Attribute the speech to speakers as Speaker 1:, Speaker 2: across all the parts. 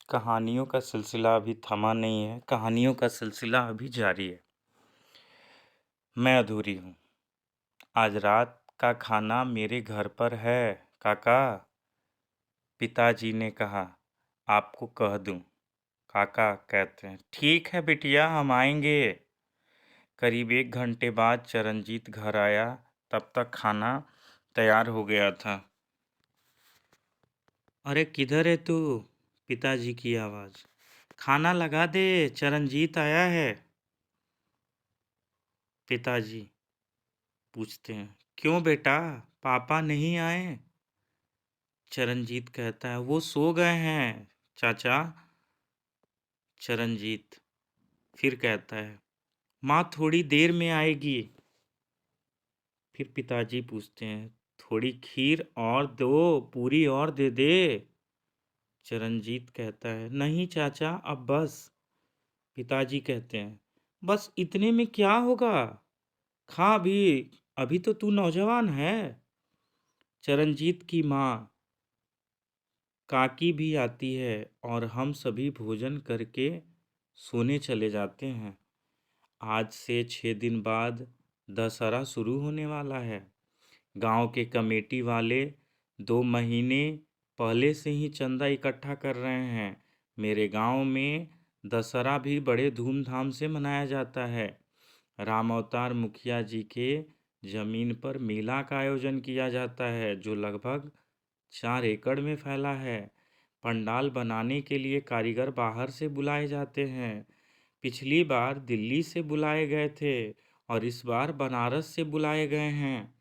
Speaker 1: कहानियों का सिलसिला अभी थमा नहीं है। कहानियों का सिलसिला अभी जारी है। मैं अधूरी हूँ। आज रात का खाना मेरे घर पर है काका। पिताजी ने कहा, आपको कह दूँ। काका कहते हैं, ठीक है बिटिया, हम आएंगे। करीब 1 घंटे बाद चरणजीत घर आया। तब तक खाना तैयार हो गया था। अरे किधर है तू? पिताजी की आवाज़। खाना लगा दे, चरणजीत आया है। पिताजी पूछते हैं, क्यों बेटा, पापा नहीं आए? चरणजीत कहता है, वो सो गए हैं चाचा। चरणजीत फिर कहता है, माँ थोड़ी देर में आएगी। फिर पिताजी पूछते हैं, थोड़ी खीर और दो, पूरी और दे दे। चरणजीत कहता है, नहीं चाचा, अब बस। पिताजी कहते हैं, बस इतने में क्या होगा, खा भी, अभी तो तू नौजवान है। चरणजीत की माँ काकी भी आती है और हम सभी भोजन करके सोने चले जाते हैं। आज से 6 दिन बाद दशहरा शुरू होने वाला है। गांव के कमेटी वाले 2 महीने पहले से ही चंदा इकट्ठा कर रहे हैं। मेरे गांव में दशहरा भी बड़े धूमधाम से मनाया जाता है। राम अवतार मुखिया जी के जमीन पर मेला का आयोजन किया जाता है, जो लगभग 4 एकड़ में फैला है। पंडाल बनाने के लिए कारीगर बाहर से बुलाए जाते हैं। पिछली बार दिल्ली से बुलाए गए थे और इस बार बनारस से बुलाए गए हैं।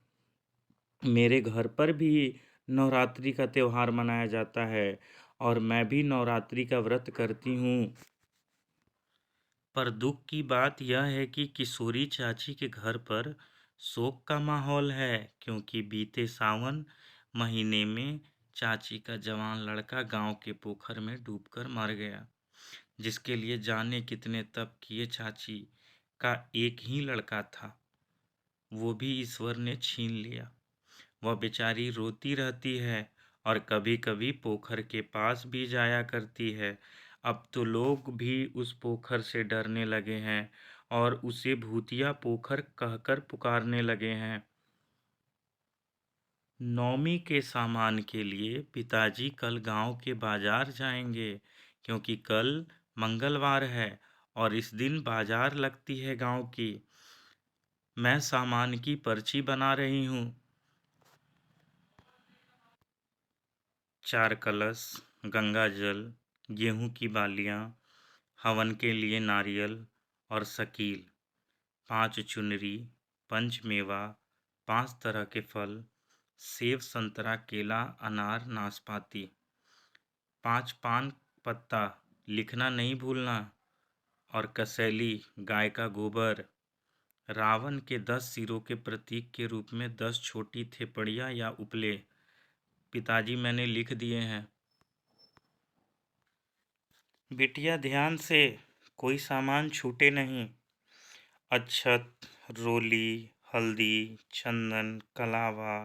Speaker 1: मेरे घर पर भी नवरात्रि का त्यौहार मनाया जाता है और मैं भी नवरात्रि का व्रत करती हूँ। पर दुख की बात यह है कि किशोरी चाची के घर पर शोक का माहौल है, क्योंकि बीते सावन महीने में चाची का जवान लड़का गांव के पोखर में डूबकर मर गया, जिसके लिए जाने कितने तप किए। चाची का एक ही लड़का था, वो भी ईश्वर ने छीन लिया। वह बेचारी रोती रहती है और कभी कभी पोखर के पास भी जाया करती है। अब तो लोग भी उस पोखर से डरने लगे हैं और उसे भूतिया पोखर कहकर पुकारने लगे हैं। नौमी के सामान के लिए पिताजी कल गांव के बाजार जाएंगे, क्योंकि कल मंगलवार है और इस दिन बाजार लगती है गांव की। मैं सामान की पर्ची बना रही हूँ। 4 कलश, गंगा जल, गेहूं की बालियां, हवन के लिए नारियल और शकील, 5 चुनरी, पंचमेवा, 5 तरह के फल, सेब, संतरा, केला, अनार, नाशपाती, 5 पान पत्ता, लिखना नहीं भूलना, और कसैली, गाय का गोबर। रावण के 10 सिरों के प्रतीक के रूप में 10 छोटी थेपड़ियाँ या उपले। पिताजी मैंने लिख दिए हैं। बिटिया ध्यान से, कोई सामान छूटे नहीं। अक्षत, रोली, हल्दी, चंदन, कलावा,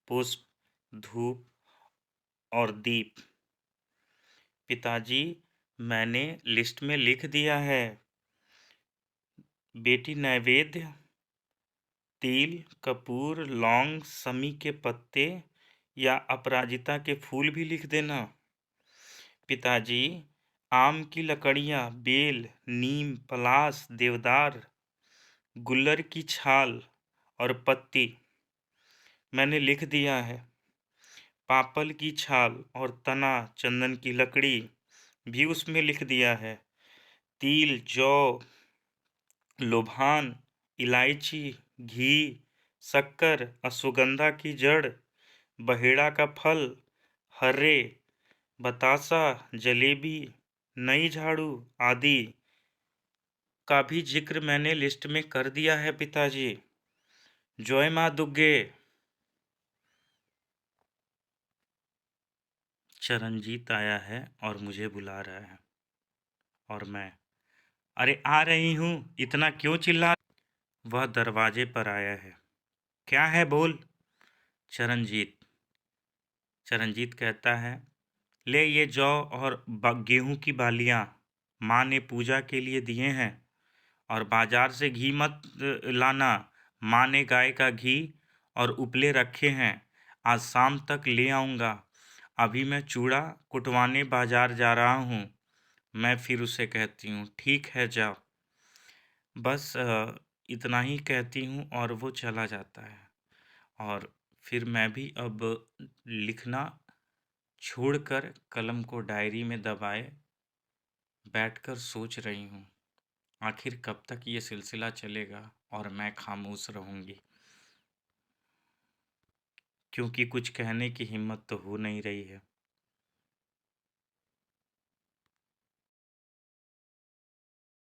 Speaker 1: पुष्प, धूप और दीप। पिताजी मैंने लिस्ट में लिख दिया है। बेटी नैवेद्य, तिल, कपूर, लौंग, समी के पत्ते या अपराजिता के फूल भी लिख देना। पिताजी आम की लकड़ियाँ, बेल, नीम, पलाश, देवदार, गुल्लर की छाल और पत्ती मैंने लिख दिया है। पापल की छाल और तना, चंदन की लकड़ी भी उसमें लिख दिया है। तिल, जौ, लोभान, इलायची, घी, शक्कर, अश्वगंधा की जड़, बहेड़ा का फल, हर्रे, बतासा, जलेबी, नई झाड़ू आदि का भी जिक्र मैंने लिस्ट में कर दिया है पिताजी। जय माँ दुर्गे। चरणजीत आया है और मुझे बुला रहा है और मैं, अरे आ रही हूँ, इतना क्यों चिल्ला? वह दरवाजे पर आया है। क्या है बोल? चरणजीत चरणजीत कहता है, ले ये जौ और गेहूं की बालियां माँ ने पूजा के लिए दिए हैं। और बाजार से घी मत लाना, माँ ने गाय का घी और उपले रखे हैं, आज शाम तक ले आऊँगा। अभी मैं चूड़ा कुटवाने बाजार जा रहा हूँ। मैं फिर उसे कहती हूँ, ठीक है जाओ। बस इतना ही कहती हूँ और वो चला जाता है। और फिर मैं भी अब लिखना छोड़कर कलम को डायरी में दबाए बैठकर सोच रही हूँ, आखिर कब तक ये सिलसिला चलेगा और मैं खामोश रहूँगी, क्योंकि कुछ कहने की हिम्मत तो हो नहीं रही है।